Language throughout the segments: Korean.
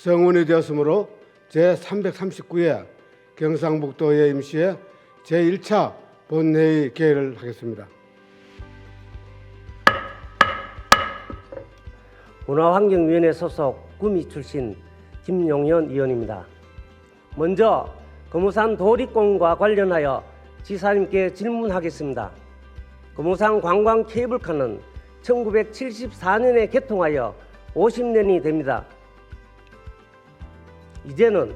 성원이 되었으므로 제339회 경상북도 예임시의 제1차 본회의 개회를 하겠습니다. 문화환경위원회 소속 구미 출신 김용현 의원입니다. 먼저 금우산 도립공원과 관련하여 지사님께 질문하겠습니다. 금우산 관광 케이블카는 1974년에 개통하여 50년이 됩니다. 이제는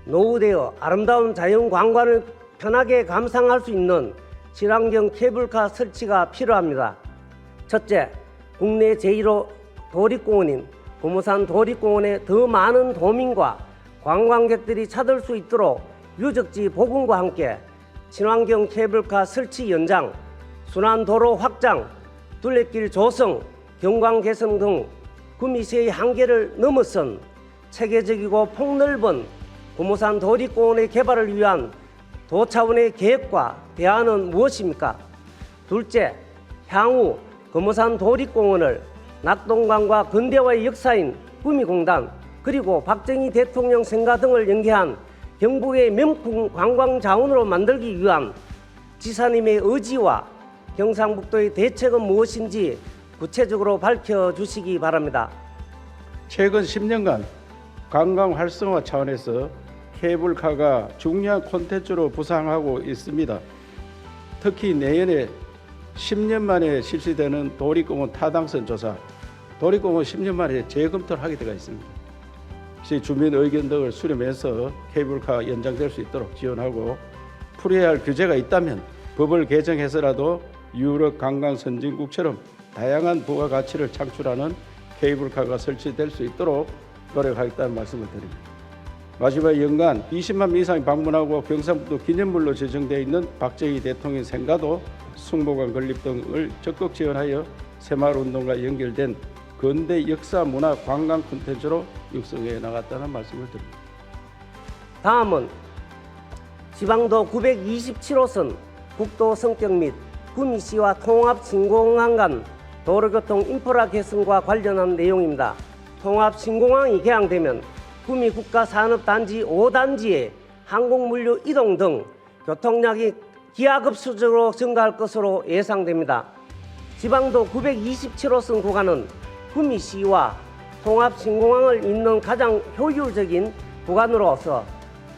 노후되어 아름다운 자연 관광을 편하게 감상할 수 있는 친환경 케이블카 설치가 필요합니다. 첫째, 국내 제1호 도립공원인 금우산 도립공원에 더 많은 도민과 관광객들이 찾을 수 있도록 유적지 복원과 함께 친환경 케이블카 설치 연장, 순환도로 확장, 둘레길 조성, 경관 개선 등 구미시의 한계를 넘어선 체계적이고 폭넓은 금우산 도립공원의 개발을 위한 도 차원의 계획과 대안은 무엇입니까? 둘째, 향후 금우산 도립공원을 낙동강과 근대화의 역사인 구미공단 그리고 박정희 대통령 생가 등을 연계한 경북의 명품 관광 자원으로 만들기 위한 지사님의 의지와 경상북도의 대책은 무엇인지 구체적으로 밝혀주시기 바랍니다. 최근 10년간 관광 활성화 차원에서 케이블카가 중요한 콘텐츠로 부상하고 있습니다. 특히 내년에 10년 만에 실시되는 도립공원 타당성 조사, 도립공원 10년 만에 재검토를 하게 되어 있습니다. 주민 의견 등을 수렴해서 케이블카 연장될 수 있도록 지원하고 풀어야 할 규제가 있다면 법을 개정해서라도 유럽 관광 선진국처럼 다양한 부가가치를 창출하는 케이블카가 설치될 수 있도록 노력하겠다는 말씀을 드립니다. 마지막 연간 20만 명 이상이 방문하고 경상북도 기념물로 지정되어 있는 박정희 대통령 생가도 숭보관 건립 등을 적극 지원하여 새마을운동과 연결된 근대 역사 문화 관광 콘텐츠로 육성해 나갔다는 말씀을 드립니다. 다음은 지방도 927호선 국도 성격 및 구미시와 통합신공항 간 도로교통 인프라 개선과 관련한 내용입니다. 통합신공항이 개항되면 구미 국가산업단지 5단지의 항공물류 이동 등 교통량이 기하급수적으로 증가할 것으로 예상됩니다. 지방도 927호선 구간은 구미시와 통합신공항을 잇는 가장 효율적인 구간으로서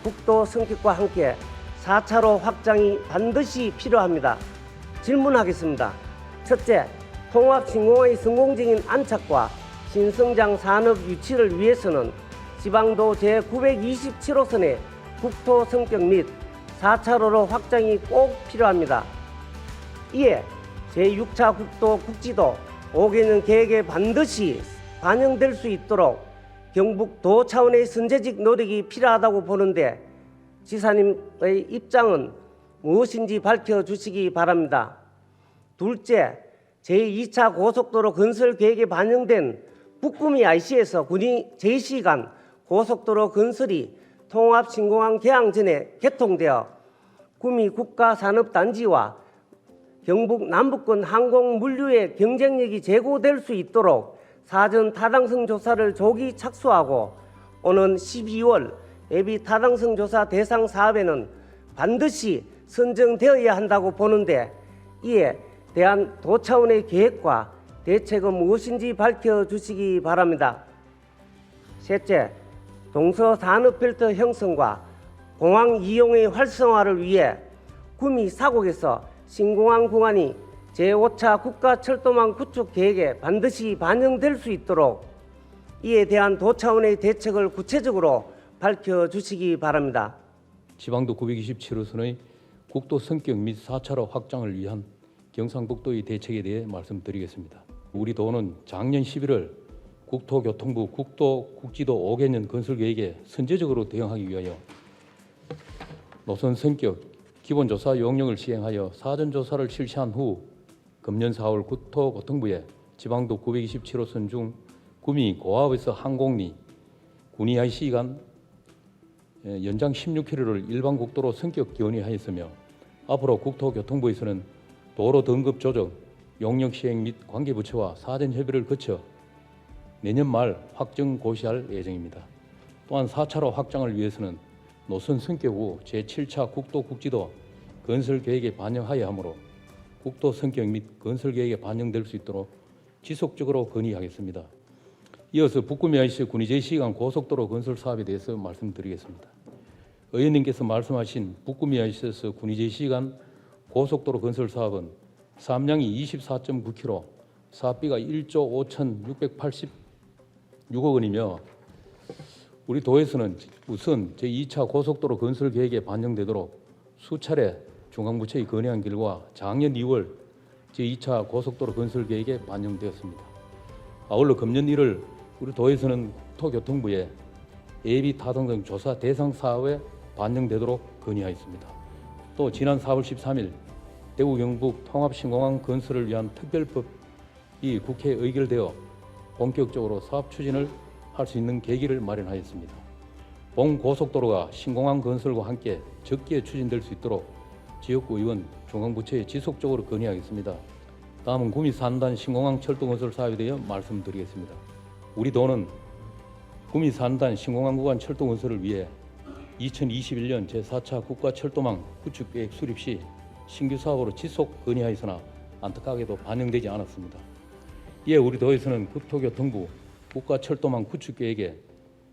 국도 성격과 함께 4차로 확장이 반드시 필요합니다. 질문하겠습니다. 첫째, 통합신공항의 성공적인 안착과 신성장 산업 유치를 위해서는 지방도 제927호선의 국토 성격 및 4차로로 확장이 꼭 필요합니다. 이에 제6차 국도 국지도 5개년 계획에 반드시 반영될 수 있도록 경북도 차원의 선제적 노력이 필요하다고 보는데 지사님의 입장은 무엇인지 밝혀주시기 바랍니다. 둘째, 제2차 고속도로 건설 계획에 반영된 북구미 IC에서 군이 제2시간 고속도로 건설이 통합신공항 개항 전에 개통되어 구미 국가산업단지와 경북 남부권 항공물류의 경쟁력이 제고될 수 있도록 사전 타당성 조사를 조기 착수하고 오는 12월 예비 타당성 조사 대상 사업에는 반드시 선정되어야 한다고 보는데 이에 대한 도 차원의 계획과 대책은 무엇인지 밝혀주시기 바랍니다. 셋째, 동서산업벨트 형성과 공항 이용의 활성화를 위해 구미 사곡에서 신공항 구간이 제5차 국가철도망 구축 계획에 반드시 반영될 수 있도록 이에 대한 도 차원의 대책을 구체적으로 밝혀주시기 바랍니다. 지방도 927호선의 국도 성격 및 4차로 확장을 위한 경상북도의 대책에 대해 말씀드리겠습니다. 우리 도는 작년 11월 국토교통부 국지도 5개년 건설 계획에 선제적으로 대응하기 위하여 노선 성격 기본조사 용역을 시행하여 사전조사를 실시한 후 금년 4월 국토교통부에 지방도 927호선 중 구미 고압에서 항공리 군위 IC 간 연장 16km를 일반 국도로 성격 견인하였으며 앞으로 국토교통부에서는 도로 등급 조정, 용역 시행 및 관계부처와 사전 협의를 거쳐 내년 말 확정 고시할 예정입니다. 또한 4차로 확장을 위해서는 노선 성격 후 제7차 국도국지도 건설 계획에 반영하여야 하므로 국도 성격 및 건설 계획에 반영될 수 있도록 지속적으로 건의하겠습니다. 이어서 북구미 IC 군위제시간 고속도로 건설 사업에 대해서 말씀드리겠습니다. 의원님께서 말씀하신 북구미 IC에서 군위제시간 고속도로 건설 사업은 사업량이 24.9km, 사업비가 1조 5,686억 원이며 우리 도에서는 우선 제2차 고속도로 건설 계획에 반영되도록 수차례 중앙부처에 건의한 결과 작년 2월 제2차 고속도로 건설 계획에 반영되었습니다. 아울러 금년 1월 우리 도에서는 국토교통부에 예비 타당 등 조사 대상 사업에 반영되도록 건의하였습니다. 또 지난 4월 13일 대구 경북 통합신공항 건설을 위한 특별법이 국회에 의결되어 본격적으로 사업 추진을 할 수 있는 계기를 마련하였습니다. 본 고속도로가 신공항 건설과 함께 적기에 추진될 수 있도록 지역구 의원, 중앙부처에 지속적으로 건의하겠습니다. 다음은 구미 3단 신공항 철도 건설 사업에 대해 말씀드리겠습니다. 우리 도는 구미 3단 신공항 구간 철도 건설을 위해 2021년 제4차 국가철도망 구축계획 수립 시 신규 사업으로 지속 건의하였으나 안타깝게도 반영되지 않았습니다. 이에 우리 도에서는 국토교통부 국가철도망 구축계획에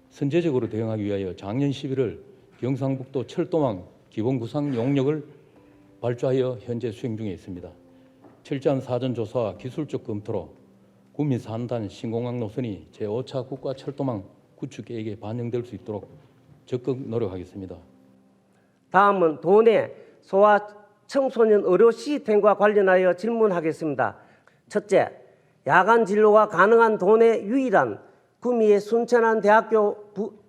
선제적으로 대응하기 위하여 작년 11월 경상북도 철도망 기본구상 용역을 발주하여 현재 수행 중에 있습니다. 철저한 사전조사와 기술적 검토로 구미 3단 신공항 노선이 제5차 국가철도망 구축계획에 반영될 수 있도록 적극 노력하겠습니다. 다음은 도내 소아 청소년 의료 시스템과 관련하여 질문하겠습니다. 첫째, 야간 진료가 가능한 도내 유일한 구미의 순천한대학교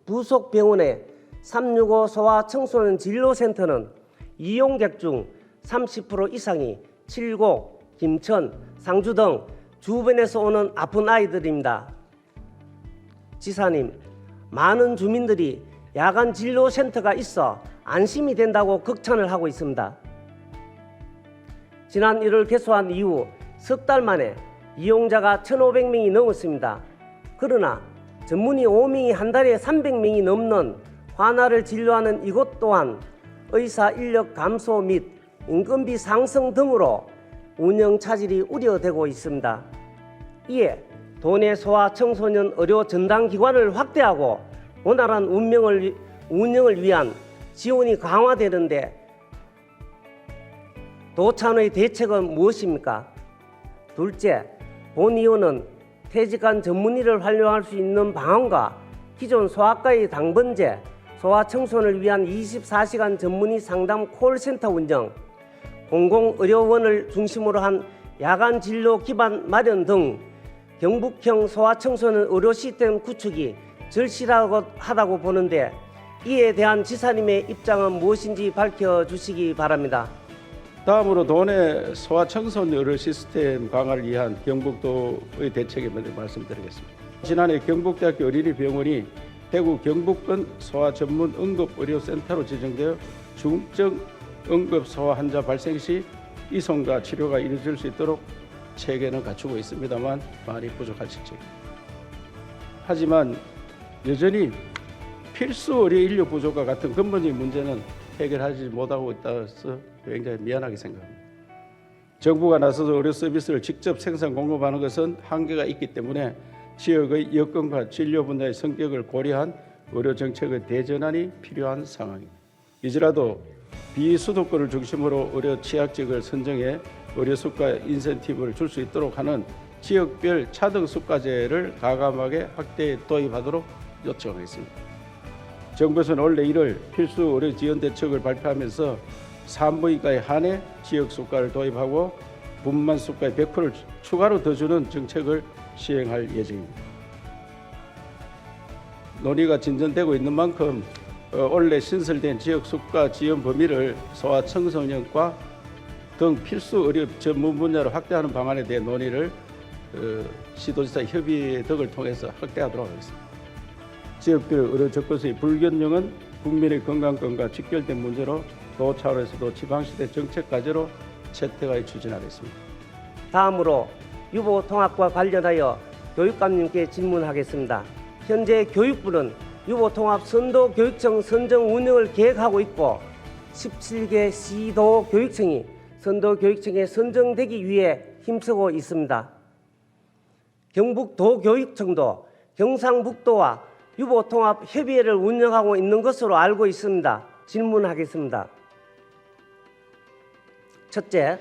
부속병원의 365 소아 청소년 진료센터는 이용객 중 30% 이상이 칠곡, 김천, 상주 등 주변에서 오는 아픈 아이들입니다. 지사님, 많은 주민들이 야간 진료센터가 있어 안심이 된다고 극찬을 하고 있습니다. 지난 1월 개소한 이후 석 달 만에 이용자가 1,500명이 넘었습니다. 그러나 전문의 5명이 한 달에 300명이 넘는 환아를 진료하는 이곳 또한 의사 인력 감소 및 인건비 상승 등으로 운영 차질이 우려되고 있습니다. 이에 도내 소아 청소년 의료 전담 기관을 확대하고 원활한 운영을 위한 지원이 강화되는데 도차의 대책은 무엇입니까? 둘째, 본 의원은 퇴직한 전문의를 활용할 수 있는 방안과 기존 소아과의 당번제, 소아 청소년을 위한 24시간 전문의 상담 콜센터 운영, 공공의료원을 중심으로 한 야간 진료 기반 마련 등 경북형 소아 청소년 의료 시스템 구축이 절실하다고 보는데 이에 대한 지사님의 입장은 무엇인지 밝혀주시기 바랍니다. 다음으로 도내 소아 청소년 의료 시스템 강화를 위한 경북도의 대책에 먼저 말씀드리겠습니다. 지난해 경북대학교 어린이병원이 대구 경북권 소아 전문 응급의료센터로 지정되어 중증 응급 소아 환자 발생 시 이송과 치료가 이루어질 수 있도록 체계는 갖추고 있습니다만 많이 부족한 실정입니다. 하지만 여전히 필수 의료 인력 부족과 같은 근본적인 문제는 해결하지 못하고 있다서 굉장히 미안하게 생각합니다. 정부가 나서서 의료 서비스를 직접 생산 공급하는 것은 한계가 있기 때문에 지역의 여건과 진료 분야의 성격을 고려한 의료 정책의 대전환이 필요한 상황입니다. 이제라도 비수도권을 중심으로 의료 취약지역을 선정해 의료 수가 인센티브를 줄 수 있도록 하는 지역별 차등 수가제를 가감하게 확대 도입하도록 요청하겠습니다. 정부에서는 올해 1월 필수 의료 지원 대책을 발표하면서 산부인과에 한해 지역 수가를 도입하고 분만 수가의 100%를 추가로 더 주는 정책을 시행할 예정입니다. 논의가 진전되고 있는 만큼 올해 신설된 지역 수가 지원 범위를 소아 청소년과 등 필수 의료 전문 분야로 확대하는 방안에 대한 논의를 시도지사 협의 등을 통해서 확대하도록 하겠습니다. 지역별 의료 접근성의 불균형은 국민의 건강권과 직결된 문제로 도 차원에서도 지방시대 정책 과제로 채택하여 추진하겠습니다. 다음으로 유보 통합과 관련하여 교육감님께 질문하겠습니다. 현재 교육부는 유보통합 선도교육청 선정 운영을 계획하고 있고 17개 시도 교육청이 선도교육청에 선정되기 위해 힘쓰고 있습니다. 경북도교육청도 경상북도와 유보통합 협의회를 운영하고 있는 것으로 알고 있습니다. 질문하겠습니다. 첫째,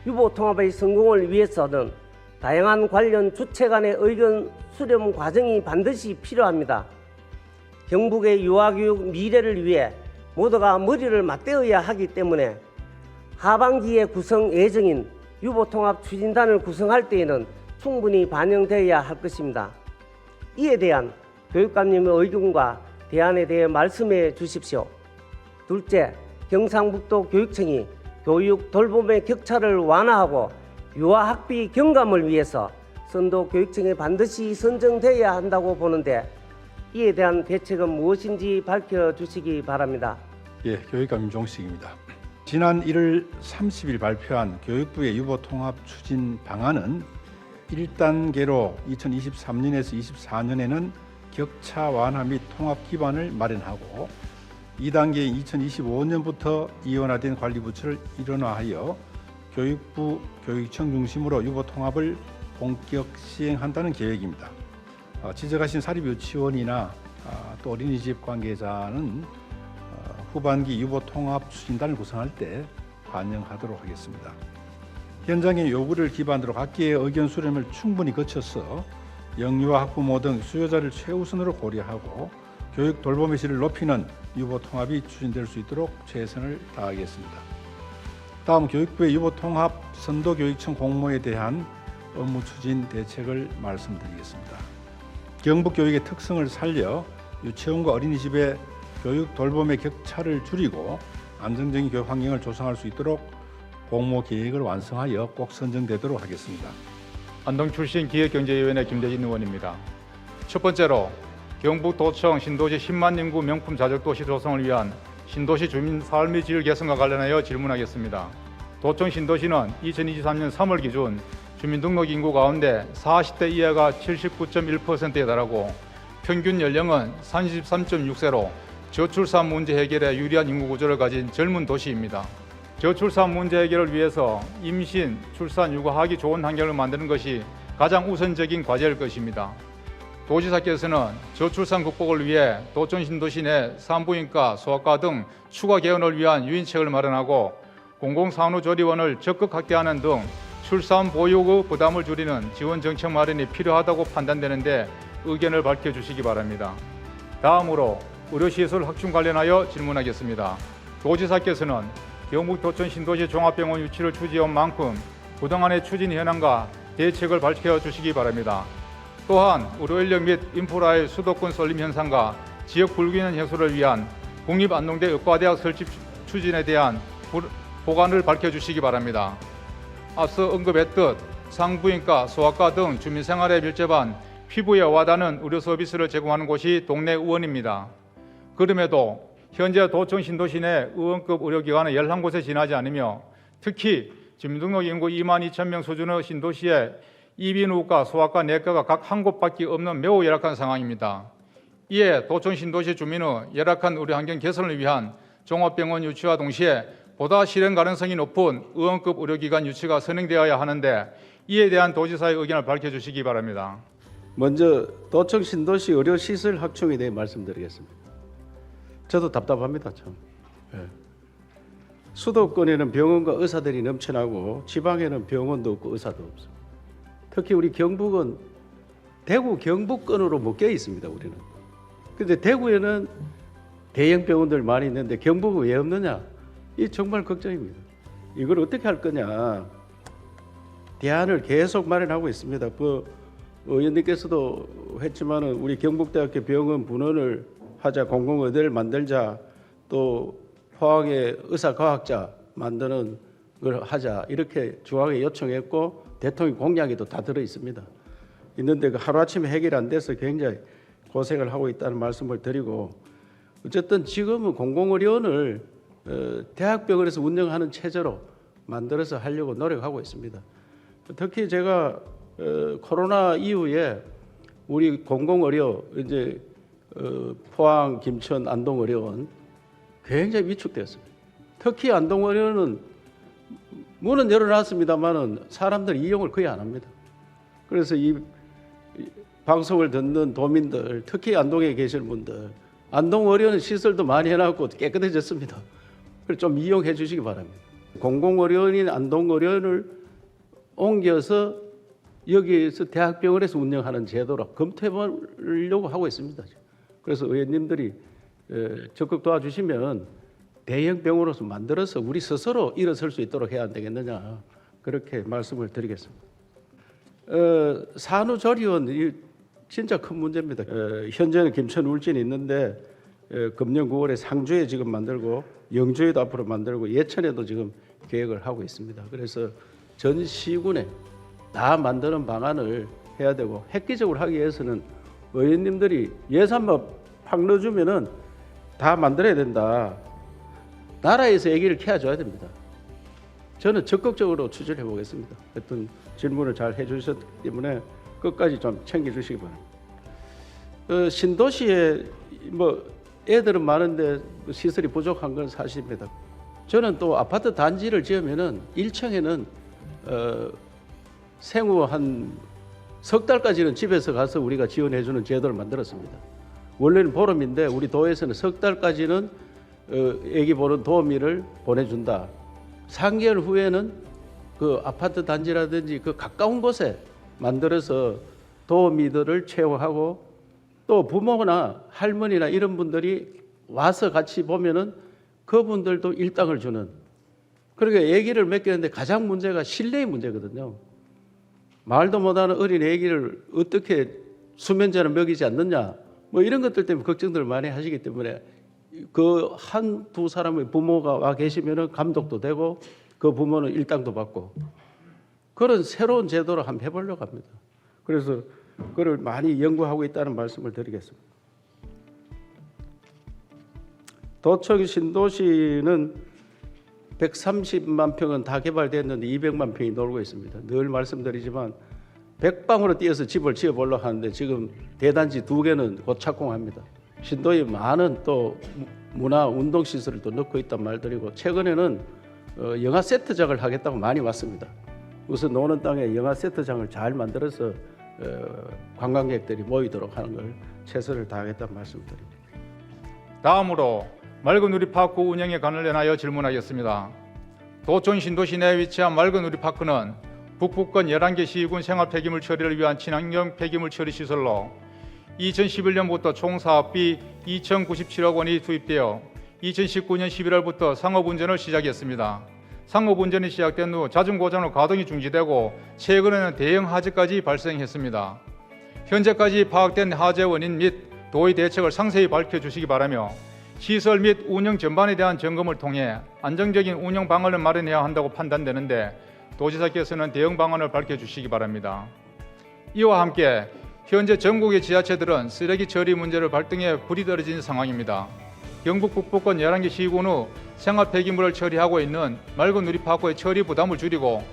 유보통합의 성공을 위해서는 다양한 관련 주체 간의 의견 수렴 과정이 반드시 필요합니다. 경북의 유아교육 미래를 위해 모두가 머리를 맞대어야 하기 때문에 하반기에 구성 예정인 유보통합 추진단을 구성할 때에는 충분히 반영되어야 할 것입니다. 이에 대한 교육감님의 의견과 대안에 대해 말씀해 주십시오. 둘째, 경상북도 교육청이 교육 돌봄의 격차를 완화하고 유아 학비 경감을 위해서 선도교육청에 반드시 선정되어야 한다고 보는데 이에 대한 대책은 무엇인지 밝혀주시기 바랍니다. 예, 교육감 임종식입니다. 지난 1월 30일 발표한 교육부의 유보통합 추진 방안은 1단계로 2023년에서 24년에는 격차 완화 및 통합 기반을 마련하고 2단계인 2025년부터 이원화된 관리부처를 일원화하여 교육부, 교육청 중심으로 유보통합을 본격 시행한다는 계획입니다. 지적하신 사립유치원이나 또 어린이집 관계자는 후반기 유보통합 추진단을 구성할 때 반영하도록 하겠습니다. 현장의 요구를 기반으로 각계의 의견 수렴을 충분히 거쳐서 영유아 학부모 등 수요자를 최우선으로 고려하고 교육 돌봄의 질을 높이는 유보통합이 추진될 수 있도록 최선을 다하겠습니다. 다음 교육부의 유보통합 선도교육청 공모에 대한 업무 추진 대책을 말씀드리겠습니다. 경북교육의 특성을 살려 유치원과 어린이집의 교육 돌봄의 격차를 줄이고 안정적인 교육 환경을 조성할 수 있도록 공모 계획을 완성하여 꼭 선정되도록 하겠습니다. 안동 출신 기획경제위원회 김대진 의원입니다. 첫 번째로 경북도청 신도시 10만 인구 명품 자적도시 조성을 위한 신도시 주민 삶의 질 개선과 관련하여 질문하겠습니다. 도청 신도시는 2023년 3월 기준 주민등록 인구 가운데 40대 이하가 79.1%에 달하고 평균 연령은 33.6세로 저출산 문제 해결에 유리한 인구 구조를 가진 젊은 도시입니다. 저출산 문제 해결을 위해서 임신, 출산, 육아하기 좋은 환경을 만드는 것이 가장 우선적인 과제일 것입니다. 도지사께서는 저출산 극복을 위해 도청 신도시 내 산부인과, 소아과 등 추가 개원을 위한 유인책을 마련하고 공공산후조리원을 적극 확대하는 등 출산 보육의 부담을 줄이는 지원 정책 마련이 필요하다고 판단되는데 의견을 밝혀주시기 바랍니다. 다음으로 의료시설 확충 관련하여 질문하겠습니다. 도지사께서는 경북도청 신도시 종합병원 유치를 추진한 만큼 그동안의 추진 현황과 대책을 밝혀주시기 바랍니다. 또한 의료인력 및 인프라의 수도권 쏠림 현상과 지역 불균형 해소를 위한 국립안동대 의과대학 설치 추진에 대한 보관을 밝혀주시기 바랍니다. 앞서 언급했듯 산부인과, 소아과 등 주민생활에 밀접한 피부에 와닿는 의료 서비스를 제공하는 곳이 동네 의원입니다. 그럼에도 현재 도청 신도시 내 의원급 의료기관은 11곳에 지나지 않으며 특히 주민등록 인구 2만 2천 명 수준의 신도시에 이비인후과, 소아과, 내과가 각 한 곳밖에 없는 매우 열악한 상황입니다. 이에 도청 신도시 주민의 열악한 의료 환경 개선을 위한 종합병원 유치와 동시에 보다 실현 가능성이 높은 의원급 의료기관 유치가 선행되어야 하는데 이에 대한 도지사의 의견을 밝혀주시기 바랍니다. 먼저 도청 신도시 의료시설 확충에 대해 말씀드리겠습니다. 저도 답답합니다. 참. 수도권에는 병원과 의사들이 넘쳐나고 지방에는 병원도 없고 의사도 없어. 특히 우리 경북은 대구 경북권으로 묶여 있습니다. 우리는. 그런데 대구에는 대형 병원들 많이 있는데 경북은 왜 없느냐? 이 정말 걱정입니다. 이걸 어떻게 할 거냐? 대안을 계속 마련하고 있습니다. 의원님께서도 했지만은 우리 경북대학교 병원 분원을 하자, 공공의대를 만들자, 또 포항에 의사과학자 만드는 걸 하자 이렇게 중앙에 요청했고 대통령 공약에도 다 들어 있습니다. 있는데 그 하루아침에 해결 안 돼서 굉장히 고생을 하고 있다는 말씀을 드리고 어쨌든 지금은 공공의료원을 대학병원에서 운영하는 체제로 만들어서 하려고 노력하고 있습니다. 특히 제가 코로나 이후에 우리 공공의료 이제 포항, 김천, 안동 의료원 굉장히 위축되었습니다. 특히 안동 의료원은 문은 열어놨습니다만은 사람들이 이용을 거의 안 합니다. 그래서 이 방송을 듣는 도민들, 특히 안동에 계시는 분들, 안동 의료원 시설도 많이 해놨고 깨끗해졌습니다. 그래서 좀 이용해 주시기 바랍니다. 공공의료원인 안동 의료원을 옮겨서 여기에서 대학병원에서 운영하는 제도로 검토해 보려고 하고 있습니다. 그래서 의원님들이 적극 도와주시면 대형 병원으로서 만들어서 우리 스스로 일어설 수 있도록 해야 안 되겠느냐, 그렇게 말씀을 드리겠습니다. 산후조리원 이 진짜 큰 문제입니다. 현재는 김천 울진이 있는데 금년 9월에 상주에 지금 만들고 영주에도 앞으로 만들고 예천에도 지금 계획을 하고 있습니다. 그래서 전 시군에 다 만드는 방안을 해야 되고, 획기적으로 하기 위해서는 의원님들이 예산만 팍 넣어주면은 다 만들어야 된다. 나라에서 얘기를 캐줘야 됩니다. 저는 적극적으로 추진해 보겠습니다. 어떤 질문을 잘 해주셨기 때문에 끝까지 좀 챙겨주시기 바랍니다. 신도시에 뭐 애들은 많은데 시설이 부족한 건 사실입니다. 저는 또 아파트 단지를 지으면은 1층에는 생후 한 석 달까지는 집에서 가서 우리가 지원해주는 제도를 만들었습니다. 원래는 보름인데 우리 도에서는 석 달까지는 애기 보는 도우미를 보내준다. 3개월 후에는 그 아파트 단지라든지 그 가까운 곳에 만들어서 도우미들을 채용하고, 또 부모나 할머니나 이런 분들이 와서 같이 보면은 그분들도 일당을 주는. 그러니까 아기를 맡기는데 가장 문제가 신뢰의 문제거든요. 말도 못하는 어린 아기를 어떻게 수면제를 먹이지 않느냐, 뭐 이런 것들 때문에 걱정들을 많이 하시기 때문에 그 한두 사람의 부모가 와 계시면은 감독도 되고 그 부모는 일당도 받고, 그런 새로운 제도를 한번 해보려고 합니다. 그래서 그걸 많이 연구하고 있다는 말씀을 드리겠습니다. 도청 신도시는 130만 평은 다 개발됐는데 200만 평이 놀고 있습니다. 늘 말씀드리지만 100방으로 뛰어서 집을 지어보려고 하는데 지금 대단지 2개는 곧 착공합니다. 신도에 많은 또 문화 운동 시설을 또 넣고 있단 말드리고, 최근에는 영화 세트장을 하겠다고 많이 왔습니다. 우선 노는 땅에 영화 세트장을 잘 만들어서 관광객들이 모이도록 하는 걸 최선을 다하겠다는 말씀을 드립니다. 다음으로 맑은 누리파크 운영에 관련하여 질문하겠습니다. 도청 신도시 내에 위치한 맑은 누리파크는 북부권 11개 시군 생활 폐기물 처리를 위한 친환경 폐기물 처리 시설로 2011년부터 총 사업비 2,097억 원이 투입되어 2019년 11월부터 상업운전을 시작했습니다. 상업운전이 시작된 후 잦은 고장으로 가동이 중지되고 최근에는 대형 화재까지 발생했습니다. 현재까지 파악된 화재 원인 및 도의 대책을 상세히 밝혀주시기 바라며, 시설 및 운영 전반에 대한 점검을 통해 안정적인 운영 방안을 마련해야 한다고 판단되는데 도지사께서는 대응 방안을 밝혀주시기 바랍니다. 이와 함께 현재 전국의 지자체들은 쓰레기 처리 문제를 발등에 불이 떨어진 상황입니다. 경북 북부권 11개 시군 후 생활 폐기물을 처리하고 있는 맑은 누리파크의 처리 부담을 줄이고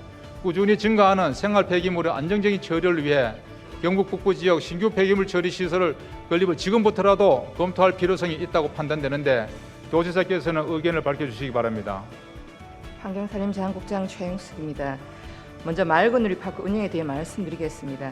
꾸준히 증가하는 생활 폐기물의 안정적인 처리를 위해 경북 북부 지역 신규 폐기물 처리 시설을 건립을 지금부터라도 검토할 필요성이 있다고 판단되는데 도지사께서는 의견을 밝혀주시기 바랍니다. 환경산림자원국장 최영숙입니다. 먼저 맑은 누리파크 운영에 대해 말씀드리겠습니다.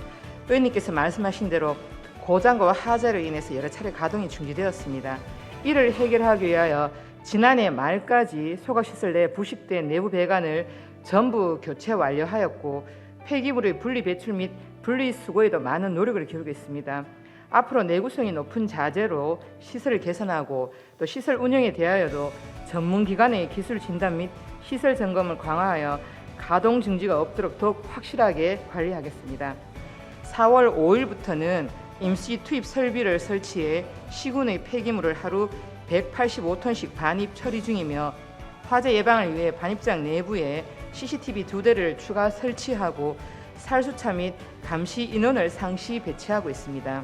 의원님께서 말씀하신 대로 고장과 화재로 인해서 여러 차례 가동이 중지되었습니다. 이를 해결하기 위하여 지난해 말까지 소각시설 내 부식된 내부 배관을 전부 교체 완료하였고, 폐기물의 분리 배출 및 분리수거에도 많은 노력을 기울이고 있습니다. 앞으로 내구성이 높은 자재로 시설을 개선하고, 또 시설 운영에 대하여도 전문기관의 기술 진단 및 시설 점검을 강화하여 가동 중지가 없도록 더욱 확실하게 관리하겠습니다. 4월 5일부터는 임시 투입 설비를 설치해 시군의 폐기물을 하루 185톤씩 반입 처리 중이며, 화재 예방을 위해 반입장 내부에 CCTV 2대를 추가 설치하고 살수차 및 감시 인원을 상시 배치하고 있습니다.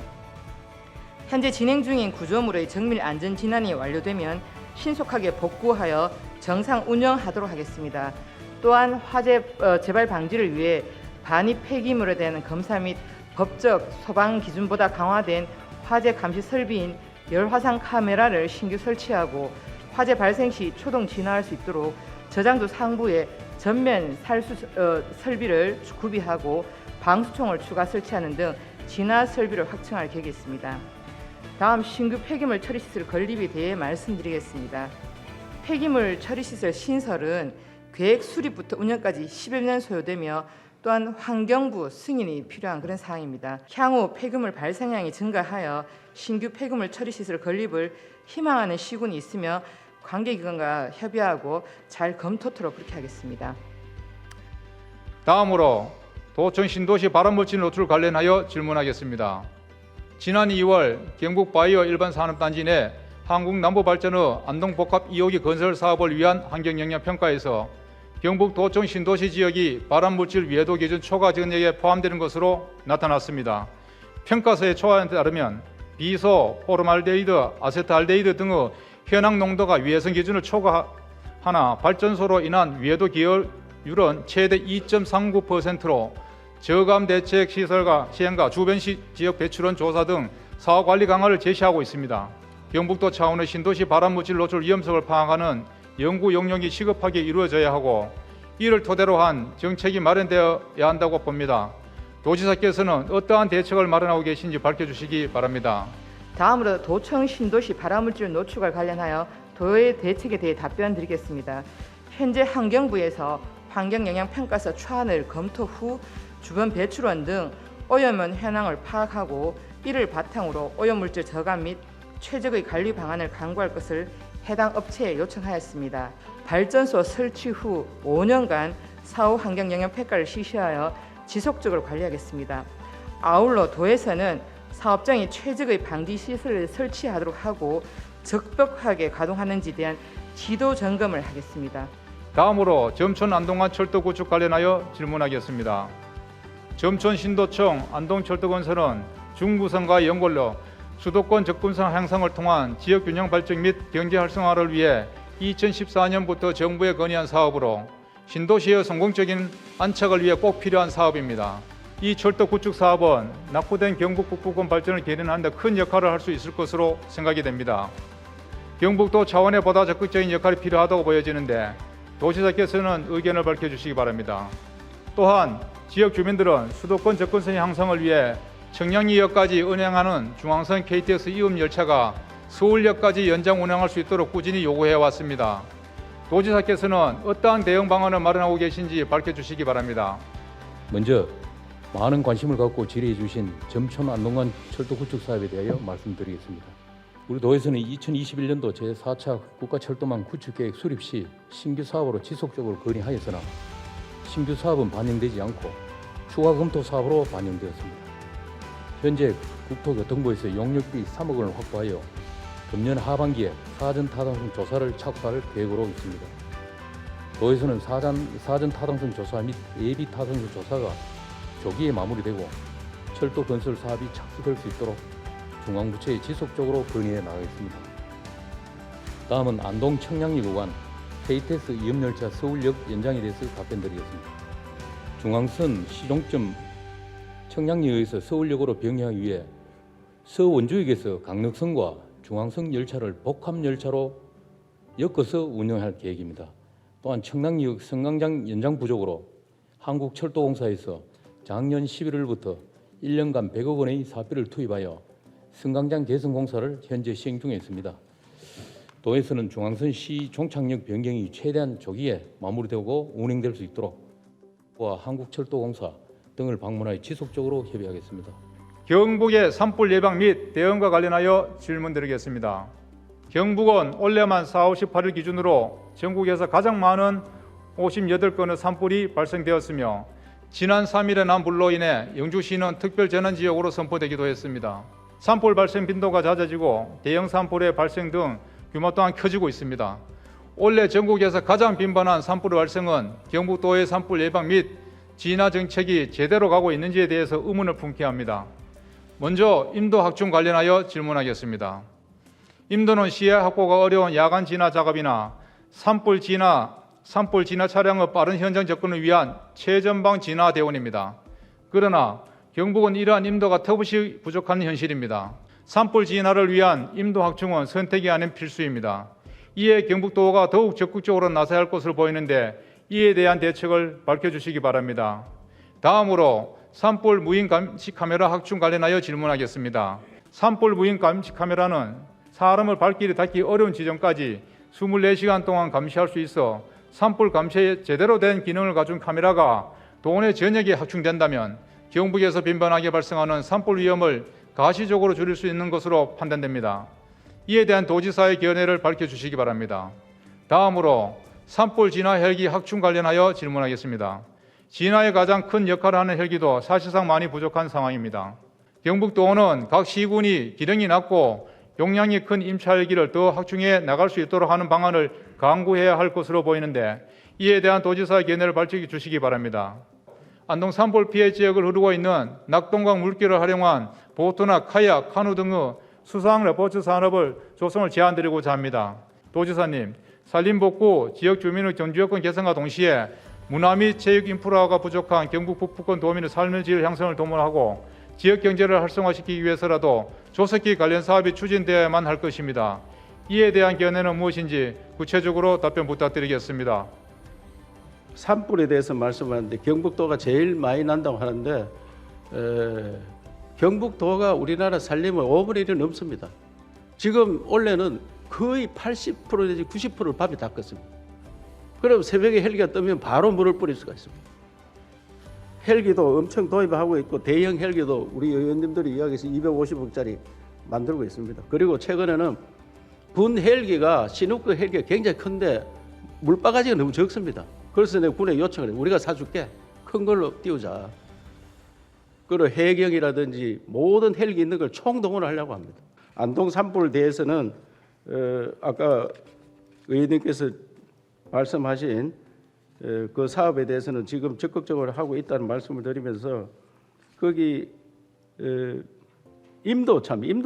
현재 진행 중인 구조물의 정밀 안전 진단이 완료되면 신속하게 복구하여 정상 운영하도록 하겠습니다. 또한 화재 재발 방지를 위해 반입 폐기물에 대한 검사 및 법적 소방 기준보다 강화된 화재 감시 설비인 열화상 카메라를 신규 설치하고 화재 발생 시 초동 진화할 수 있도록 저장소 상부에 전면 살수 설비를 구비하고 방수총을 추가 설치하는 등 진화 설비를 확충할 계획이 있습니다. 다음 신규 폐기물 처리시설 건립에 대해 말씀드리겠습니다. 폐기물 처리시설 신설은 계획 수립부터 운영까지 10여 년 소요되며 또한 환경부 승인이 필요한 그런 사항입니다. 향후 폐기물 발생량이 증가하여 신규 폐기물 처리시설 건립을 희망하는 시군이 있으며 관계기관과 협의하고 잘 검토토록 그렇게 하겠습니다. 다음으로 도청 신도시 발암물질 노출 관련하여 질문하겠습니다. 지난 2월 경북 바이오 일반산업단지 내 한국남부발전의 안동복합 2호기 건설 사업을 위한 환경영향평가에서 경북 도청 신도시 지역이 발암물질 위해도 기준 초과 전역에 포함되는 것으로 나타났습니다. 평가서의 초안에 따르면 비소, 포름알데히드, 아세트알데히드 등의 현황 농도가 위해성 기준을 초과하나 발전소로 인한 위해도 기여율은 최대 2.39%로 저감 대책 시설과 시행과 주변 지역 배출원 조사 등 사후 관리 강화를 제시하고 있습니다. 경북도 차원의 신도시 발암물질 노출 위험성을 파악하는 연구 용역이 시급하게 이루어져야 하고 이를 토대로 한 정책이 마련되어야 한다고 봅니다. 도지사께서는 어떠한 대책을 마련하고 계신지 밝혀주시기 바랍니다. 다음으로 도청 신도시 발암물질 노출과 관련하여 도의 대책에 대해 답변 드리겠습니다. 현재 환경부에서 환경영향평가서 초안을 검토 후 주변 배출원 등 오염원 현황을 파악하고 이를 바탕으로 오염물질 저감 및 최적의 관리 방안을 강구할 것을 해당 업체에 요청하였습니다. 발전소 설치 후 5년간 사후 환경영향평가를 실시하여 지속적으로 관리하겠습니다. 아울러 도에서는 사업장이 최적의 방지 시설을 설치하도록 하고 적벽하게 가동하는지에 대한 지도 점검을 하겠습니다. 다음으로 점촌 안동간 철도 구축 관련하여 질문하겠습니다. 점촌 신도청 안동철도건설은 중부선과 연골로 수도권 접근성 향상을 통한 지역 균형 발전 및 경제 활성화를 위해 2014년부터 정부에 건의한 사업으로 신도시의 성공적인 안착을 위해 꼭 필요한 사업입니다. 이 철도 구축 사업은 낙후된 경북 북부권 발전을 견인하는 데 큰 역할을 할 수 있을 것으로 생각이 됩니다. 경북도 차원의 보다 적극적인 역할이 필요하다고 보여지는데 도지사께서는 의견을 밝혀주시기 바랍니다. 또한 지역 주민들은 수도권 접근성 향상을 위해 청량리역까지 운행하는 중앙선 KTX 이음 열차가 서울역까지 연장 운행할 수 있도록 꾸준히 요구해 왔습니다. 도지사께서는 어떠한 대응 방안을 마련하고 계신지 밝혀주시기 바랍니다. 먼저 많은 관심을 갖고 질의해 주신 점촌 안동간 철도 구축 사업에 대하여 말씀드리겠습니다. 우리 도에서는 2021년도 제4차 국가철도망 구축계획 수립 시 신규 사업으로 지속적으로 건의하였으나 신규 사업은 반영되지 않고 추가 검토 사업으로 반영되었습니다. 현재 국토교통부에서 용역비 3억 원을 확보하여 금년 하반기에 사전 타당성 조사를 착수할 계획으로 있습니다. 도에서는 사전 타당성 조사 및 예비 타당성 조사가 조기에 마무리되고 철도 건설 사업이 착수될 수 있도록 중앙부처에 지속적으로 건의해 나가겠습니다. 다음은 안동 청량리 구간 KTX 이음열차 서울역 연장에 대해서 답변드리겠습니다. 중앙선 시종점 청량리에서 서울역으로 병행하기 위해 서원주역에서 강릉선과 중앙선 열차를 복합열차로 엮어서 운영할 계획입니다. 또한 청량리역 성강장 연장 부족으로 한국철도공사에서 작년 11월부터 1년간 100억 원의 사비를 투입하여 성강장 개선 공사를 현재 시행 중에 있습니다. 도에서는 중앙선 시 종착역 변경이 최대한 조기에 마무리되고 운행될 수 있도록 와 한국철도공사 등을 방문하여 지속적으로 협의하겠습니다. 경북의 산불 예방 및 대응과 관련하여 질문드리겠습니다. 경북은 올해만 4월 18일 기준으로 전국에서 가장 많은 58건의 산불이 발생되었으며 지난 3일에 난 불로 인해 영주시는 특별재난지역으로 선포되기도 했습니다. 산불 발생 빈도가 잦아지고 대형 산불의 발생 등 규모 또한 커지고 있습니다. 올해 전국에서 가장 빈번한 산불 발생은 경북도의 산불 예방 및 진화 정책이 제대로 가고 있는지에 대해서 의문을 품게 합니다. 먼저 임도 확충 관련하여 질문하겠습니다. 임도는 시야 확보가 어려운 야간 진화 작업이나 산불 진화 차량의 빠른 현장 접근을 위한 최전방 진화 대원입니다. 그러나 경북은 이러한 임도가 턱없이 부족한 현실입니다. 산불 진화를 위한 임도 확충은 선택이 아닌 필수입니다. 이에 경북도가 더욱 적극적으로 나서야 할 것으로 보이는데 이에 대한 대책을 밝혀주시기 바랍니다. 다음으로 산불 무인 감시 카메라 확충 관련하여 질문하겠습니다. 산불 무인 감시 카메라는 사람을 발길이 닿기 어려운 지점까지 24시간 동안 감시할 수 있어 산불 감시에 제대로 된 기능을 가진 카메라가 도내 전역에 확충된다면 경북에서 빈번하게 발생하는 산불 위험을 가시적으로 줄일 수 있는 것으로 판단됩니다. 이에 대한 도지사의 견해를 밝혀주시기 바랍니다. 다음으로 산불 진화 헬기 확충 관련하여 질문하겠습니다. 진화에 가장 큰 역할을 하는 헬기도 사실상 많이 부족한 상황입니다. 경북도는 각 시군이 기능이 낮고 용량이 큰 임차 헬기를 더 확충해 나갈 수 있도록 하는 방안을 강구해야 할 것으로 보이는데 이에 대한 도지사의 견해를 밝혀주시기 바랍니다. 안동 산불 피해 지역을 흐르고 있는 낙동강 물길을 활용한 보트나 카약, 카누 등의 수상 레포츠 산업을 조성을 제안드리고자 합니다. 도지사님, 산림복구, 지역 주민의 경주여건 개선과 동시에 문화 및 체육 인프라가 부족한 경북 북부권 도민의 삶의 질 향상을 도모하고 지역 경제를 활성화시키기 위해서라도 조석기 관련 사업이 추진되어야만 할 것입니다. 이에 대한 견해는 무엇인지 구체적으로 답변 부탁드리겠습니다. 산불에 대해서 말씀하는데 경북도가 제일 많이 난다고 하는데 경북도가 우리나라 산림의 5분의 1은 넘습니다. 지금 올해는 거의 80% 내지 90%를 밤에 닦았습니다. 그럼 새벽에 헬기가 뜨면 바로 물을 뿌릴 수가 있습니다. 헬기도 엄청 도입하고 있고 대형 헬기도 우리 의원님들이 이야기해서 250억짜리 만들고 있습니다. 그리고 최근에는 분 헬기가 신우급 헬기가 굉장히 큰데 물바가지가 너무 적습니다. 그래서 내가 군에 요청을 해요. 우리가 사줄게. 큰 걸로 띄우자. 그리고 해경이라든지 모든 헬기 있는 걸 총동원을 하려고 합니다. 안동 산불에 대해서는 아까 의원님께서 말씀하신 그 사업에 대해서는 지금 적극적으로 하고 있다는 말씀을 드리면서 거기 임도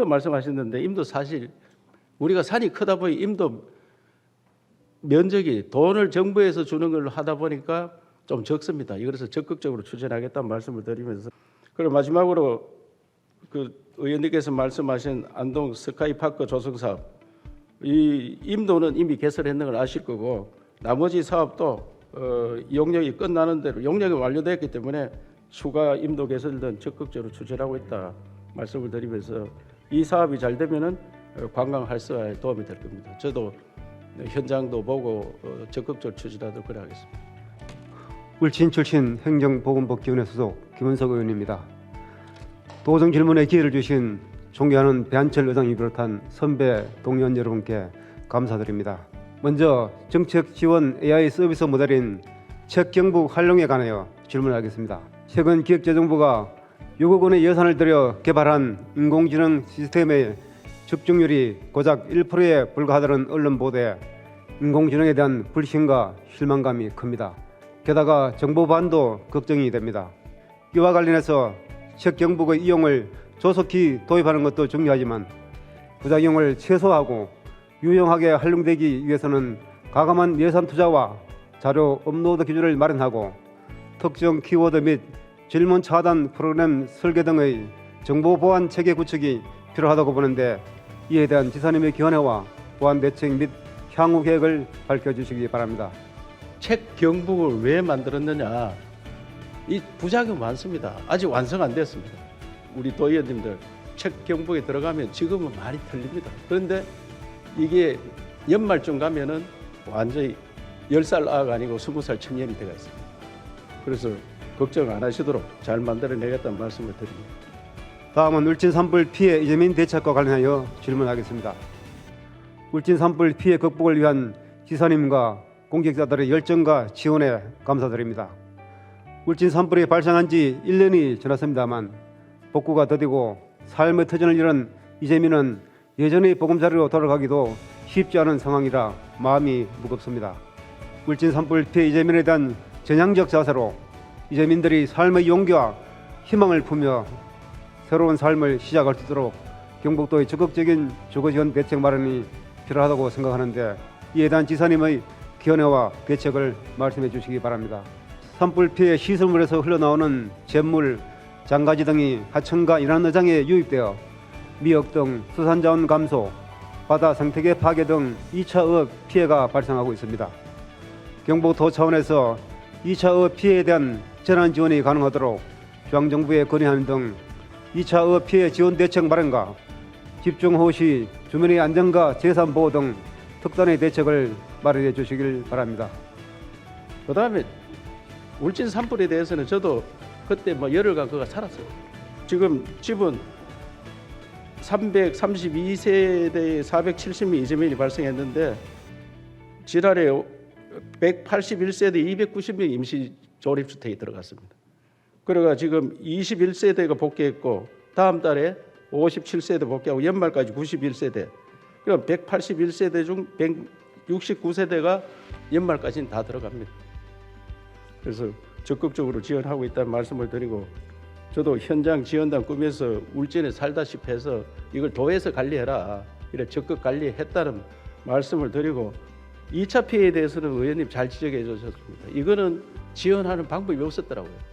말씀하셨는데 임도 사실 우리가 산이 크다 보니 임도 면적이 돈을 정부에서 주는 걸로 하다 보니까 좀 적습니다. 그래서 적극적으로 추진하겠다는 말씀을 드리면서 그리고 마지막으로 그 의원님께서 말씀하신 안동 스카이파크 조성 사업 이 임도는 이미 개설했는 걸 아실 거고 나머지 사업도 용역이 끝나는 대로 용역이 완료됐기 때문에 추가 임도 개설은 적극적으로 추진하고 있다 말씀을 드리면서 이 사업이 잘 되면은 관광 활성화에 도움이 될 겁니다. 저도 현장도 보고 적극적으로 추진하도록 그래 하겠습니다. 울진 출신 행정보건복지위원회 소속 김은석 의원입니다. 도정 질문에 기회를 주신 존경하는 배한철 의장이 비롯한 선배 동료원 여러분께 감사드립니다. 먼저 정책 지원 AI 서비스 모델인 책경북 활용에 관하여 질문하겠습니다. 최근 기획재정부가 6억 원의 예산을 들여 개발한 인공지능 시스템의 적중률이 고작 1%에 불과하다는 언론 보도에 인공지능에 대한 불신과 실망감이 큽니다. 게다가 정보 보안도 걱정이 됩니다. 이와 관련해서 책경북의 이용을 조속히 도입하는 것도 중요하지만 부작용을 최소화하고 유용하게 활용되기 위해서는 과감한 예산 투자와 자료 업로드 기준을 마련하고 특정 키워드 및 질문 차단 프로그램 설계 등의 정보 보안 체계 구축이 필요하다고 보는데 이에 대한 지사님의 견해와 보안 대책 및 향후 계획을 밝혀주시기 바랍니다. 책 경북을 왜 만들었느냐? 이 부작용 많습니다. 아직 완성 안 됐습니다. 우리 도의원님들 책 경북에 들어가면 지금은 많이 틀립니다. 그런데 이게 연말쯤 가면은 완전히 10살 아가 아니고 20살 청년이 되어 있습니다. 그래서 걱정 안 하시도록 잘 만들어내겠다는 말씀을 드립니다. 다음은 울진 산불 피해 이재민 대책과 관련하여 질문하겠습니다. 울진 산불 피해 극복을 위한 지사님과 공직자들의 열정과 지원에 감사드립니다. 울진 산불이 발생한 지 1년이 지났습니다만 복구가 더디고 삶의 터전을 잃은 이재민은 예전의 보금자리로 돌아가기도 쉽지 않은 상황이라 마음이 무겁습니다. 울진 산불 피해 이재민에 대한 전향적 자세로 이재민들이 삶의 용기와 희망을 품며 새로운 삶을 시작할 수 있도록 경북도의 적극적인 주거지원 대책 마련이 필요하다고 생각하는데 이에 대한 지사님의 견해와 대책을 말씀해 주시기 바랍니다. 산불 피해 시설물에서 흘러나오는 잿물, 장가지 등이 하천과 인환어장에 유입되어 미역 등 수산자원 감소, 바다 생태계 파괴 등 2차 어업 피해가 발생하고 있습니다. 경북도 차원에서 2차 어업 피해에 대한 재난 지원이 가능하도록 중앙정부에 건의하는 등 2차 어업 피해 지원 대책 마련과 집중호우 시 주민의 안전과 재산 보호 등 특단의 대책을 마련해 주시길 바랍니다. 그다음에 울진 산불에 대해서는 저도 그때 뭐 열흘간 그가 살았어요. 지금 집은 332세대에 470명 이재민이 발생했는데 지난해 181세대 290명 임시 조립주택이 들어갔습니다. 그래가 지금 21세대가 복귀했고 다음 달에 57세대 복귀하고 연말까지 91세대. 그럼 181세대 중 169세대가 연말까지는 다 들어갑니다. 그래서 적극적으로 지원하고 있다는 말씀을 드리고 저도 현장 지원단 꾸며서 울진에 살다시피 해서 이걸 도에서 관리해라. 이래 적극 관리했다는 말씀을 드리고 2차 피해에 대해서는 의원님 잘 지적해 주셨습니다. 이거는 지원하는 방법이 없었더라고요.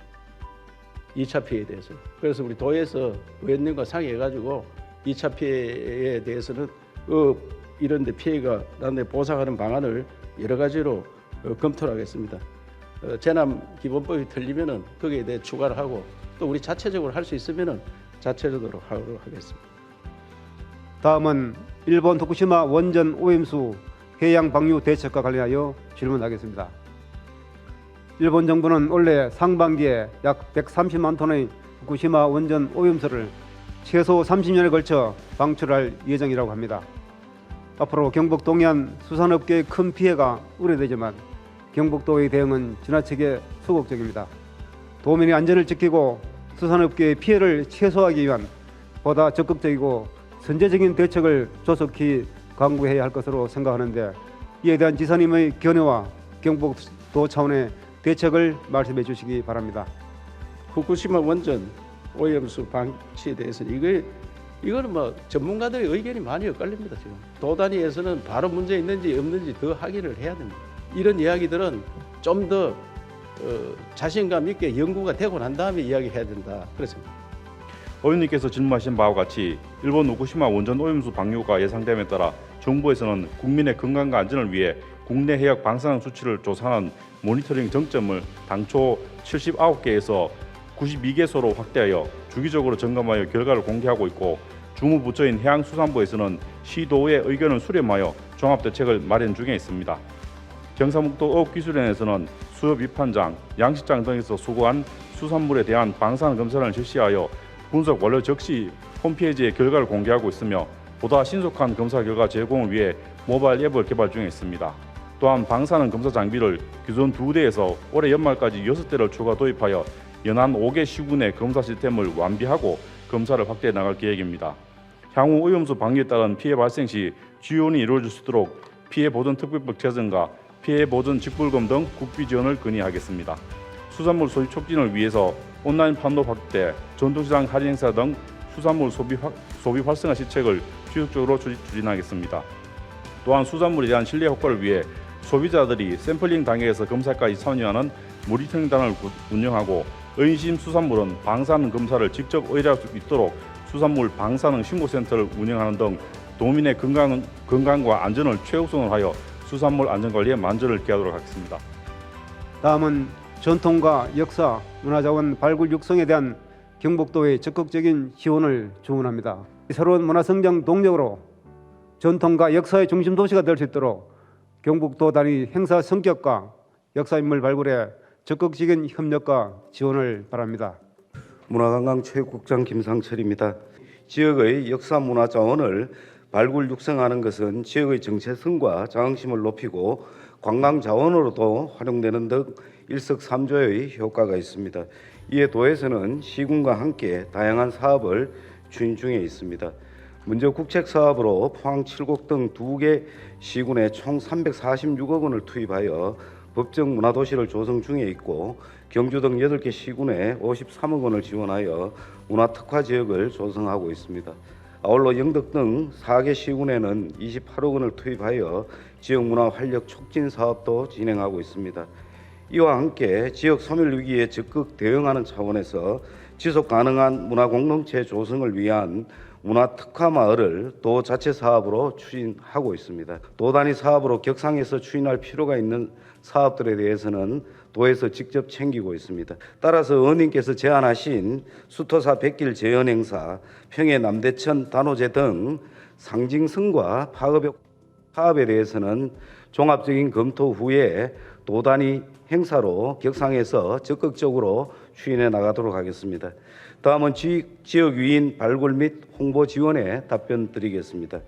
2차 피해에 대해서. 그래서 우리 도에서 의원님과 상의해가지고 2차 피해에 대해서는 이런 데 피해가 난데 보상하는 방안을 여러 가지로 검토를 하겠습니다. 재난기본법이 틀리면은 거기에 대해 추가를 하고 또 우리 자체적으로 할 수 있으면은 자체적으로 하도록 하겠습니다. 다음은 일본 후쿠시마 원전 오염수 해양 방류 대책과 관련하여 질문하겠습니다. 일본 정부는 올해 상반기에 약 130만 톤의 후쿠시마 원전 오염수를 최소 30년에 걸쳐 방출할 예정이라고 합니다. 앞으로 경북 동해안 수산업계의 큰 피해가 우려되지만 경북도의 대응은 지나치게 소극적입니다. 도민의 안전을 지키고 수산업계의 피해를 최소화하기 위한 보다 적극적이고 선제적인 대책을 조속히 강구해야 할 것으로 생각하는데 이에 대한 지사님의 견해와 경북도 차원의 대책을 말씀해 주시기 바랍니다. 후쿠시마 원전 오염수 방치에 대해서는 이거는 뭐 전문가들의 의견이 많이 엇갈립니다. 지금 도 단위에서는 바로 문제 있는지 없는지 더 확인을 해야 됩니다. 이런 이야기들은 좀 더 자신감 있게 연구가 되고 난 다음에 이야기해야 된다. 그렇습니다. 의원님께서 질문하신 바와 같이 일본 후쿠시마 원전 오염수 방류가 예상됨에 따라 정부에서는 국민의 건강과 안전을 위해 국내 해역 방사능 수치를 조사하는 모니터링 정점을 당초 79개에서 92개소로 확대하여 주기적으로 점검하여 결과를 공개하고 있고 주무부처인 해양수산부에서는 시도의 의견을 수렴하여 종합대책을 마련 중에 있습니다. 경상북도 어업기술연에서는 수협 위판장, 양식장 등에서 수거한 수산물에 대한 방사능 검사를 실시하여 분석 완료 즉시 홈페이지에 결과를 공개하고 있으며 보다 신속한 검사 결과 제공을 위해 모바일 앱을 개발 중에 있습니다. 또한 방사능 검사 장비를 기존 2대에서 올해 연말까지 6대를 추가 도입하여 연안 5개 시군의 검사 시스템을 완비하고 검사를 확대해 나갈 계획입니다. 향후 오염수 방류에 따른 피해 발생 시 지원이 이루어질 수 있도록 피해 보전 특별법 제정과 피해 보전 직불금 등 국비 지원을 건의하겠습니다. 수산물 소비 촉진을 위해서 온라인 판로 확대, 전통시장 할인 행사 등 수산물 소비 활성화 시책을 지속적으로 추진하겠습니다. 또한 수산물에 대한 신뢰 효과를 위해 소비자들이 샘플링 단계에서 검사까지 참여하는 모니터링단을 운영하고 의심 수산물은 방사능 검사를 직접 의뢰할 수 있도록 수산물 방사능 신고센터를 운영하는 등 도민의 건강과 안전을 최우선으로 하여 수산물 안전관리에 만전을 기하도록 하겠습니다. 다음은 전통과 역사, 문화자원 발굴 육성에 대한 경북도의 적극적인 지원을 주문합니다. 새로운 문화성장 동력으로 전통과 역사의 중심 도시가 될 수 있도록 경북도 단위 행사 성격과 역사인물 발굴에 적극적인 협력과 지원을 바랍니다. 문화관광체육국장 김상철입니다. 지역의 역사 문화 자원을 발굴 육성하는 것은 지역의 정체성과 자긍심을 높이고 관광 자원으로도 활용되는 등 일석삼조의 효과가 있습니다. 이에 도에서는 시군과 함께 다양한 사업을 추진 중에 있습니다. 먼저 국책 사업으로 포항 7곡 등 2개 시군에 총 346억 원을 투입하여 법정 문화도시를 조성 중에 있고 경주 등 8개 시군에 53억 원을 지원하여 문화특화 지역을 조성하고 있습니다. 아울러 영덕 등 4개 시군에는 28억 원을 투입하여 지역 문화 활력 촉진 사업도 진행하고 있습니다. 이와 함께 지역 소멸 위기에 적극 대응하는 차원에서 지속 가능한 문화 공동체 조성을 위한 문화특화마을을 도 자체 사업으로 추진하고 있습니다. 도 단위 사업으로 격상해서 추진할 필요가 있는 사업들에 대해서는 도에서 직접 챙기고 있습니다. 따라서 의원님께서 제안하신 수토사 백길 재현 행사, 평해 남대천 단오제 등 상징성과 파업에 대해서는 종합적인 검토 후에 도 단위 행사로 격상해서 적극적으로 추진해 나가도록 하겠습니다. 다음은 지역 유인 발굴 및 홍보 지원에 답변 드리겠습니다.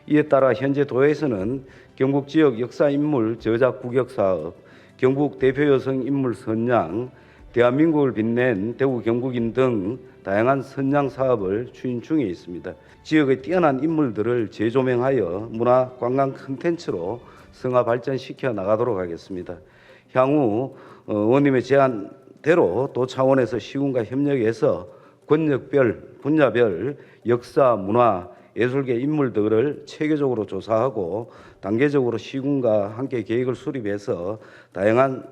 이에 따라 현재 도에서는 경북 지역 역사 인물 저작 국역 사업, 경북 대표 여성 인물 선양, 대한민국을 빛낸 대구 경북인 등 다양한 선양 사업을 추진 중에 있습니다. 지역의 뛰어난 인물들을 재조명하여 문화 관광 콘텐츠로 성화 발전시켜 나가도록 하겠습니다. 향후 의원님의 제안대로 도 차원에서 시군과 협력해서 권역별, 분야별 역사, 문화, 예술계 인물들을 체계적으로 조사하고 단계적으로 시군과 함께 계획을 수립해서 다양한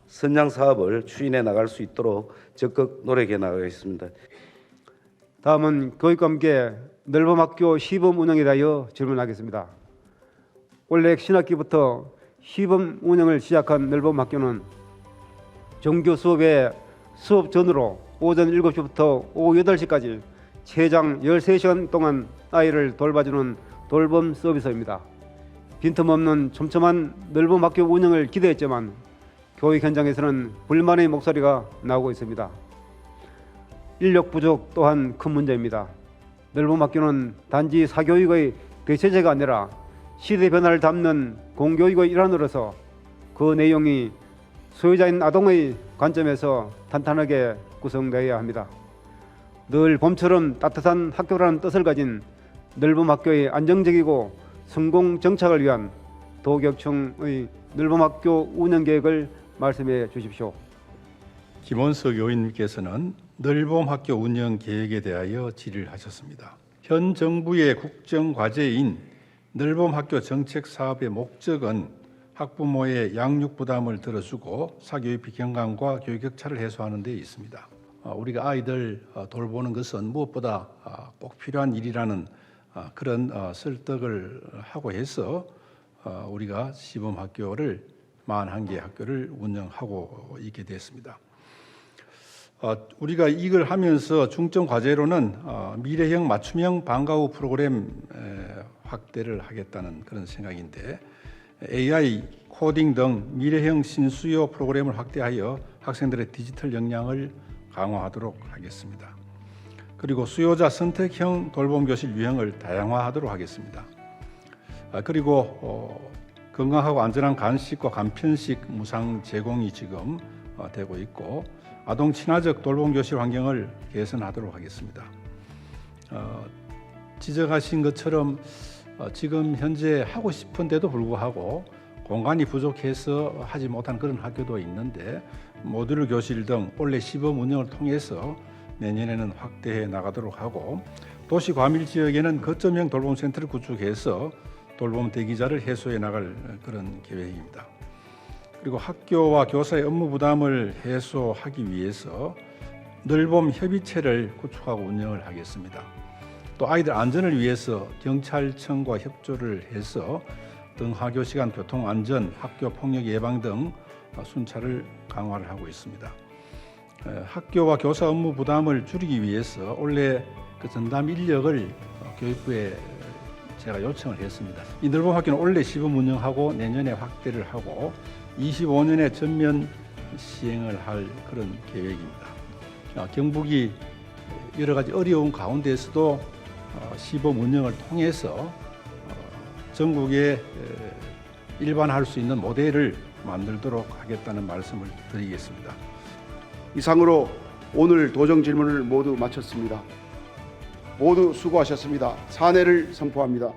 선양 사업을 추진해 나갈 수 있도록 적극 노력해 나가겠습니다. 다음은 교육과 함께 넓음학교 시범 운영에 대하여 질문하겠습니다. 올해 신학기부터 시범 운영을 시작한 넓음학교는 정규 수업에 수업 전으로 오전 7시부터 오후 8시까지 최장 13시간 동안 아이를 돌봐주는 돌봄 서비스입니다. 빈틈없는 촘촘한 넓음학교 운영을 기대했지만 교육 현장에서는 불만의 목소리가 나오고 있습니다. 인력 부족 또한 큰 문제입니다. 넓음학교는 단지 사교육의 대체제가 아니라 시대 변화를 담는 공교육의 일환으로서 그 내용이 소유자인 아동의 관점에서 탄탄하게 구성되어야 합니다. 늘 봄처럼 따뜻한 학교라는 뜻을 가진 넓음학교의 안정적이고 성공 정착을 위한 도교육청의 넓음학교 운영계획을 말씀해 주십시오. 김원석 의원님께서는 넓음학교 운영 계획에 대하여 질의를 하셨습니다. 현 정부의 국정과제인 넓음학교 정책 사업의 목적은 학부모의 양육 부담을 들어주고 사교육 비경감과 교육 격차를 해소하는 데 있습니다. 우리가 아이들 돌보는 것은 무엇보다 꼭 필요한 일이라는 그런 설득을 하고 해서 우리가 시범학교를 41개 학교를 운영하고 있게 됐습니다. 우리가 이걸 하면서 중점 과제로는 미래형 맞춤형 방과 후 프로그램 확대를 하겠다는 그런 생각인데 AI, 코딩 등 미래형 신수요 프로그램을 확대하여 학생들의 디지털 역량을 강화하도록 하겠습니다. 그리고 수요자 선택형 돌봄 교실 유형을 다양화하도록 하겠습니다. 그리고 건강하고 안전한 간식과 간편식 무상 제공이 지금 되고 있고 아동 친화적 돌봄 교실 환경을 개선하도록 하겠습니다. 지적하신 것처럼 지금 현재 하고 싶은데도 불구하고 공간이 부족해서 하지 못한 그런 학교도 있는데 모듈 교실 등 올해 시범 운영을 통해서 내년에는 확대해 나가도록 하고 도시 과밀 지역에는 거점형 돌봄 센터를 구축해서 돌봄 대기자를 해소해 나갈 그런 계획입니다. 그리고 학교와 교사의 업무 부담을 해소하기 위해서 넓음 협의체를 구축하고 운영을 하겠습니다. 또 아이들 안전을 위해서 경찰청과 협조를 해서 등하교 시간 교통 안전, 학교 폭력 예방 등 순찰을 강화를 하고 있습니다. 학교와 교사 업무 부담을 줄이기 위해서 올해 그 전담 인력을 교육부에 제가 요청을 했습니다. 이 넓음 학교는 올해 시범 운영하고 내년에 확대를 하고 25년에 전면 시행을 할 그런 계획입니다. 경북이 여러 가지 어려운 가운데서도 시범 운영을 통해서 전국에 일반화할 수 있는 모델을 만들도록 하겠다는 말씀을 드리겠습니다. 이상으로 오늘 도정 질문을 모두 마쳤습니다. 모두 수고하셨습니다. 사내를 선포합니다.